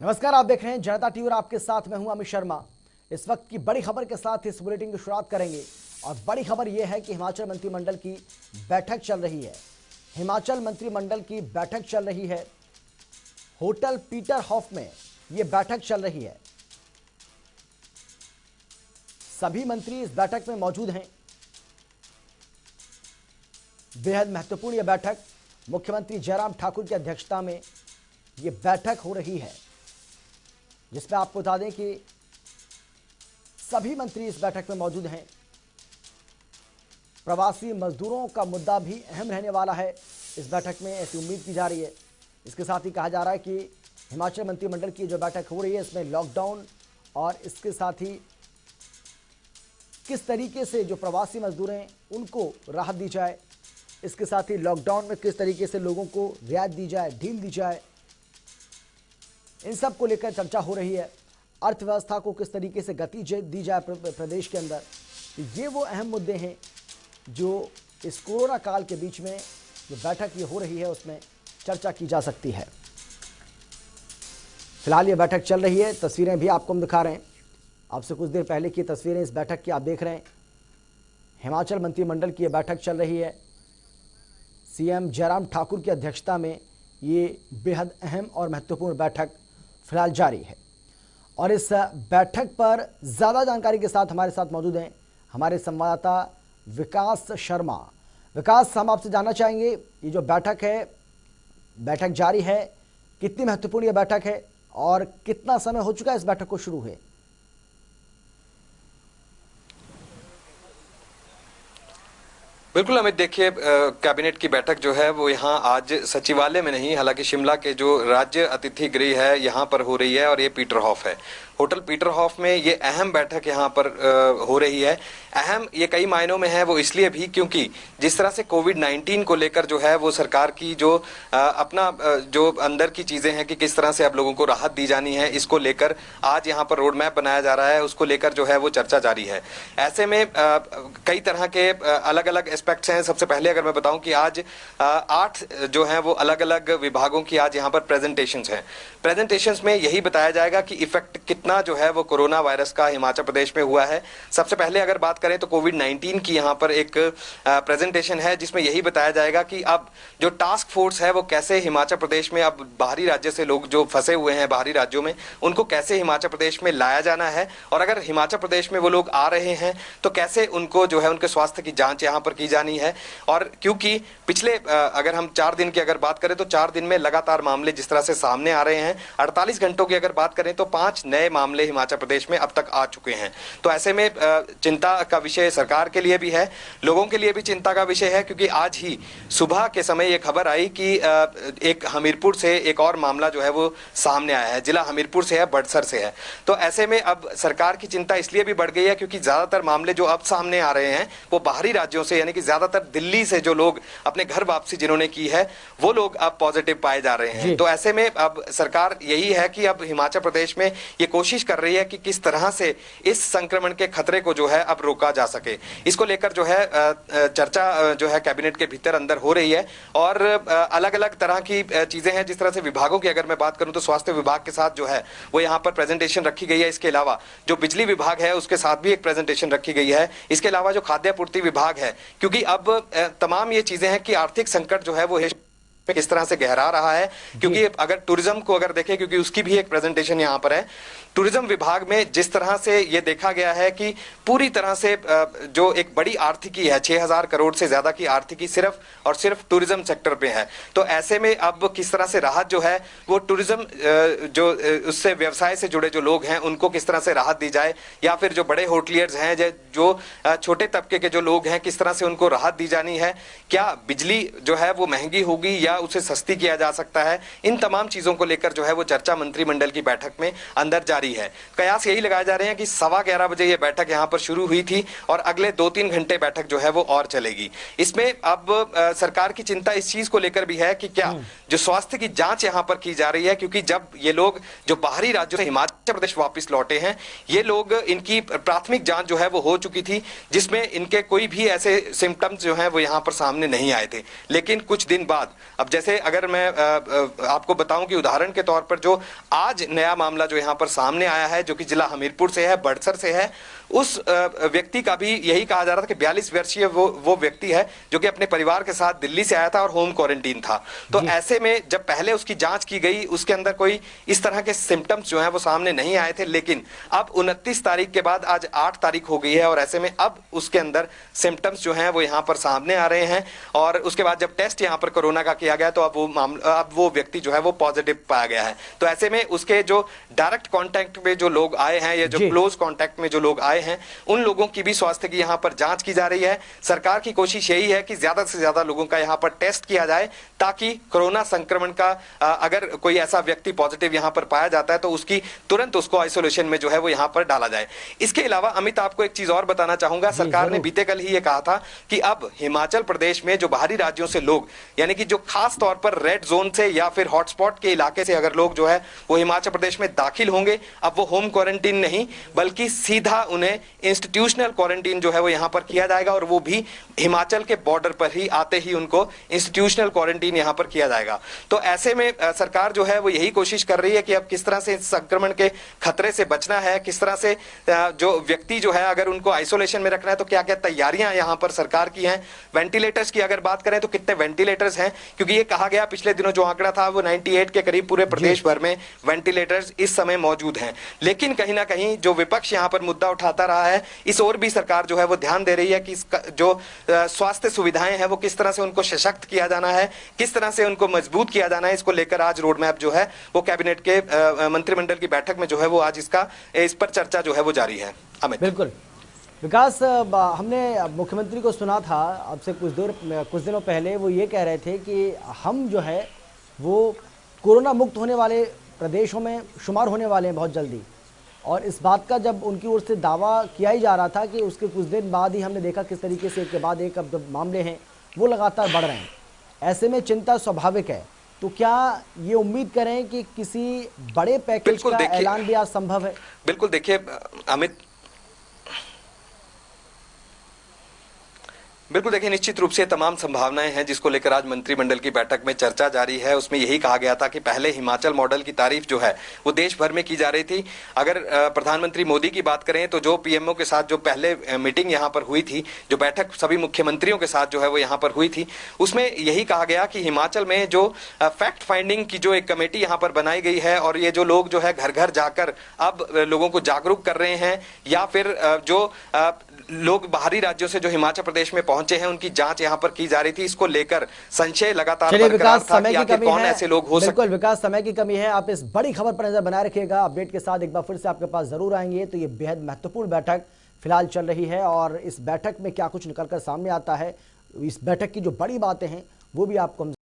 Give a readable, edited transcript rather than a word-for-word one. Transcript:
नमस्कार, आप देख रहे हैं जनता टीवी और आपके साथ मैं हूं अमित शर्मा। इस वक्त की बड़ी खबर के साथ इस बुलेटिन की शुरुआत करेंगे और बड़ी खबर यह है कि हिमाचल मंत्रिमंडल की बैठक चल रही है। हिमाचल मंत्रिमंडल की बैठक चल रही है। होटल पीटर हॉफ में यह बैठक चल रही है। सभी मंत्री इस बैठक में मौजूद हैं। बेहद महत्वपूर्ण यह बैठक मुख्यमंत्री जयराम ठाकुर की अध्यक्षता में यह बैठक हो रही है, जिसमें आपको बता दें कि सभी मंत्री इस बैठक में मौजूद हैं। प्रवासी मजदूरों का मुद्दा भी अहम रहने वाला है इस बैठक में, ऐसी उम्मीद की जा रही है। इसके साथ ही कहा जा रहा है कि हिमाचल मंत्रिमंडल की जो बैठक हो रही है इसमें लॉकडाउन और इसके साथ ही किस तरीके से जो प्रवासी मजदूर हैं उनको राहत दी जाए, इसके साथ ही लॉकडाउन में किस तरीके से लोगों को रियायत दी जाए, ढील दी जाए, इन सब को लेकर चर्चा हो रही है। अर्थव्यवस्था को किस तरीके से गति दी जाए प्रदेश के अंदर, ये वो अहम मुद्दे हैं जो इस कोरोना काल के बीच में जो बैठक ये हो रही है उसमें चर्चा की जा सकती है। फिलहाल ये बैठक चल रही है, तस्वीरें भी आपको हम दिखा रहे हैं। आपसे कुछ देर पहले की तस्वीरें इस बैठक की आप देख रहे हैं। हिमाचल मंत्रिमंडल की यह बैठक चल रही है। सीएम जयराम ठाकुर की अध्यक्षता में ये बेहद अहम और महत्वपूर्ण बैठक फिलहाल जारी है। और इस बैठक पर ज़्यादा जानकारी के साथ हमारे साथ मौजूद हैं हमारे संवाददाता विकास शर्मा। विकास, हम आपसे जानना चाहेंगे ये जो बैठक है, बैठक जारी है, कितनी महत्वपूर्ण ये बैठक है और कितना समय हो चुका है इस बैठक को शुरू हुए? बिल्कुल अमित, देखिए कैबिनेट की बैठक जो है वो यहाँ आज सचिवालय में नहीं, हालांकि शिमला के जो राज्य अतिथि गृह है यहाँ पर हो रही है और ये पीटर हॉफ है। होटल पीटर हॉफ में ये अहम बैठक यहाँ पर हो रही है। अहम ये कई मायनों में है, वो इसलिए भी क्योंकि जिस तरह से कोविड-19 को लेकर जो है वो सरकार की जो अपना जो अंदर की चीजें हैं कि किस तरह से अब लोगों को राहत दी जानी है, इसको लेकर आज यहाँ पर रोड मैप बनाया जा रहा है, उसको लेकर जो है वो चर्चा जारी है। ऐसे में कई तरह के अलग अलग एस्पेक्ट्स हैं। सबसे पहले अगर मैं बताऊं कि आज 8 जो है वो अलग अलग विभागों की आज यहाँ पर प्रेजेंटेशंस हैं। प्रेजेंटेशंस में यही बताया जाएगा कि इफेक्ट कितना जो है वो कोरोना वायरस का हिमाचल प्रदेश में हुआ है। सबसे पहले अगर बात करें तो कोविड-19 की यहाँ पर एक प्रेजेंटेशन है जिसमें यही बताया जाएगा कि अब जो टास्क फोर्स है वो कैसे हिमाचल प्रदेश में, अब बाहरी राज्य से लोग जो फंसे हुए हैं बाहरी राज्यों में, उनको कैसे हिमाचल प्रदेश में लाया जाना है, और अगर हिमाचल प्रदेश में वो लोग आ रहे हैं तो कैसे उनको जो है उनके स्वास्थ्य की जांच यहाँ पर की जानी है। और क्योंकि पिछले अगर हम 4 दिन की अगर बात करें तो 4 दिन में लगातार मामले जिस तरह से सामने आ रहे हैं, 48 घंटों की अगर बात करें तो 5 नए मामले हिमाचल प्रदेश में अब तक आ चुके हैं। तो ऐसे में चिंता का विषय सरकार के लिए भी है, लोगों के लिए भी चिंता का विषय है, क्योंकि आज ही सुबह के समय ये खबर आई कि एक हमीरपुर से एक और मामला जो है वो सामने आया है। जिला हमीरपुर से है, बड़सर से है। तो ऐसे में अब सरकार की चिंता इसलिए भी बढ़ गई है क्योंकि ज्यादातर मामले जो अब सामने आ रहे हैं वो बाहरी राज्यों से, यानी कि ज्यादातर दिल्ली से जो लोग अपने घर वापसी जिन्होंने की है वो लोग अब पॉजिटिव पाए जा रहे हैं। तो ऐसे में अब सरकार यही है कि अब हिमाचल प्रदेश में ये कोशिश कर रही है कि किस तरह से इस संक्रमण के खतरे को जो है अब रोका जा सके। इसको लेकर जो है चर्चा जो है कैबिनेट के भीतर अंदर हो रही है और अलग अलग तरह की चीजें हैं। जिस तरह से विभागों की अगर मैं बात करूं तो स्वास्थ्य विभाग के साथ जो है वो यहाँ पर प्रेजेंटेशन रखी गई है। इसके अलावा जो बिजली विभाग है उसके साथ भी एक प्रेजेंटेशन रखी गई है। इसके अलावा जो खाद्य आपूर्ति विभाग है, क्योंकि अब तमाम ये चीजें हैं कि आर्थिक संकट जो है वो किस तरह से गहरा रहा है, क्योंकि अगर टूरिज्म को अगर देखें, क्योंकि उसकी भी एक प्रेजेंटेशन यहाँ पर है। टूरिज्म विभाग में जिस तरह से ये देखा गया है कि पूरी तरह से जो एक बड़ी आर्थिकी है, 6000 करोड़ से ज्यादा की आर्थिकी सिर्फ और सिर्फ टूरिज्म सेक्टर पे है। तो ऐसे में अब किस तरह से राहत जो है वो टूरिज्म जो उससे व्यवसाय से जुड़े जो लोग हैं उनको किस तरह से राहत दी जाए, या फिर जो बड़े होटलियर्स हैं, जो छोटे तबके के जो लोग हैं, किस तरह से उनको राहत दी जानी है। क्या बिजली जो है वो महंगी होगी या उसे सस्ती किया जा सकता है। इन तमाम चीजों को लेकर जो है वो चर्चा मंत्रिमंडल की बैठक में अंदर जारी है। कयास यही लगाए जा रहे हैं कि 11:15 बजे ये बैठक यहां पर शुरू हुई थी और अगले 2-3 घंटे बैठक जो है वो और चलेगी। इसमें अब सरकार की चिंता इस चीज को लेकर भी है कि क्या जो स्वास्थ्य की जांच यहां पर की जा रही है, क्योंकि जब ये लोग जो बाहरी राज्यों से हिमाचल प्रदेश वापस लौटे हैं, ये लोग इनकी प्राथमिक जांच जो है वो हो चुकी थी, जिसमें इनके कोई भी ऐसे सिम्टम्स जो हैं वो यहां पर सामने नहीं आए थे। लेकिन कुछ दिन बाद अब जैसे अगर मैं आपको बताऊं कि उदाहरण के तौर पर जो आज नया मामला जो यहां पर सामने आया है, जो कि जिला हमीरपुर से है, बड़सर से है, उस व्यक्ति का भी यही कहा जा रहा था कि 42 वर्षीय वो व्यक्ति है जो कि अपने परिवार के साथ दिल्ली से आया था और होम क्वारंटीन था। तो ऐसे में जब पहले उसकी जांच की गई, उसके अंदर कोई इस तरह के सिम्टम्स जो हैं वो सामने नहीं आए थे, लेकिन अब 29 तारीख के बाद आज 8 तारीख हो गई है और ऐसे में अब उसके अंदर सिम्टम्स जो हैं वो यहां पर सामने आ रहे हैं। और उसके बाद जब टेस्ट यहां पर कोरोना का किया गया तो अब वो व्यक्ति जो है वो पॉजिटिव पाया गया है। तो ऐसे में उसके जो डायरेक्ट कॉन्टैक्ट में जो लोग आए हैं या जो क्लोज कॉन्टैक्ट में जो लोग आए हैं, उन लोगों की भी स्वास्थ्य की यहां पर जांच की जा रही है। सरकार की कोशिश यही है कि ज्यादा से ज्यादा लोगों का यहां पर टेस्ट किया जाए, ताकि कोरोना संक्रमण का अगर कोई ऐसा व्यक्ति पॉजिटिव यहां पर पाया जाता है तो उसकी तुरंत उसको आइसोलेशन में जो है वो यहां पर डाला जाए। इसके अलावा अमित, आपको एक चीज और बताना चाहूंगा। सरकार ने बीते कल ही ये कहा था कि अब हिमाचल प्रदेश में जो बाहरी राज्यों से लोग, यानी कि जो खास तौर पर रेड जोन से या फिर हॉटस्पॉट के इलाके से अगर लोग जो है वो हिमाचल प्रदेश में दाखिल होंगे, अब वो होम क्वारंटीन नहीं बल्कि सीधा उन्हें इंस्टीट्यूशनल क्वारंटीन जो है वो यहां पर किया जाएगा, और वो भी हिमाचल के बॉर्डर पर ही आते ही उनको इंस्टीट्यूशनल क्वारंटीन यहां पर किया जाएगा। तो ऐसे में सरकार जो है वो यही कोशिश कर रही है कि अब किस तरह से संक्रमण के खतरे से बचना है, किस तरह से जो व्यक्ति जो है अगर उनको आइसोलेशन में रखना है तो क्या क्या तैयारियां यहां पर सरकार की हैं। वेंटिलेटर्स की अगर बात करें तो कितने वेंटिलेटर्स हैं, क्योंकि ये कहा गया पिछले दिनों जो आंकड़ा था वो 98 के करीब पूरे प्रदेश भर में वेंटिलेटर्स इस समय मौजूद हैं। लेकिन कहीं ना कहीं जो विपक्ष यहां पर मुद्दा उठाता रहा है, इस ओर भी सरकार जो है वो ध्यान दे रही है कि जो स्वास्थ्य सुविधाएं हैं वो किस तरह से उनको सशक्त किया जाना है, किस तरह से उनको मजबूत किया जाना है। इसको लेकर आज रोड मैप जो है वो कैबिनेट के मंत्रिमंडल की बैठक में जो है वो आज इस पर चर्चा जो है वो जारी है। अमित, बिल्कुल विकास, हमने मुख्यमंत्री को सुना था आपसे कुछ दिनों पहले, वो ये कह रहे थे कि हम जो है वो कोरोना मुक्त होने वाले प्रदेशों में शुमार होने वाले हैं बहुत जल्दी, और इस बात का जब उनकी ओर से दावा किया ही जा रहा था कि उसके कुछ दिन बाद ही हमने देखा किस तरीके से एक के बाद एक अब मामले हैं वो लगातार बढ़ रहे हैं। ऐसे में चिंता स्वाभाविक है, तो क्या ये उम्मीद करें कि किसी बड़े पैकेज का ऐलान भी आज संभव है? बिल्कुल, देखिए अमित, बिल्कुल देखिए, निश्चित रूप से तमाम संभावनाएं हैं जिसको लेकर आज मंत्रिमंडल की बैठक में चर्चा जारी है। उसमें यही कहा गया था कि पहले हिमाचल मॉडल की तारीफ जो है वो देश भर में की जा रही थी। अगर प्रधानमंत्री मोदी की बात करें तो जो पीएमओ के साथ जो पहले मीटिंग यहाँ पर हुई थी, जो बैठक सभी मुख्यमंत्रियों के साथ जो है वो यहाँ पर हुई थी, उसमें यही कहा गया कि हिमाचल में जो फैक्ट फाइंडिंग की जो एक कमेटी यहाँ पर बनाई गई है, और ये जो लोग जो है घर घर जाकर अब लोगों को जागरूक कर रहे हैं, या फिर जो लोग बाहरी राज्यों से जो हिमाचल प्रदेश में पहुंचे हैं उनकी जांच यहां पर की जा रही थी। इसको लेकर संशय लगातार बरकरार था कि आखिर कौन ऐसे लोग हो सकते हैं। बिल्कुल विकास, समय की कमी है, आप इस बड़ी खबर पर नजर बनाए रखिएगा। अपडेट के साथ एक बार फिर से आपके पास जरूर आएंगे। तो ये बेहद महत्वपूर्ण बैठक फिलहाल चल रही है, और इस बैठक में क्या कुछ निकलकर सामने आता है, इस बैठक की जो बड़ी बातें हैं वो भी आपको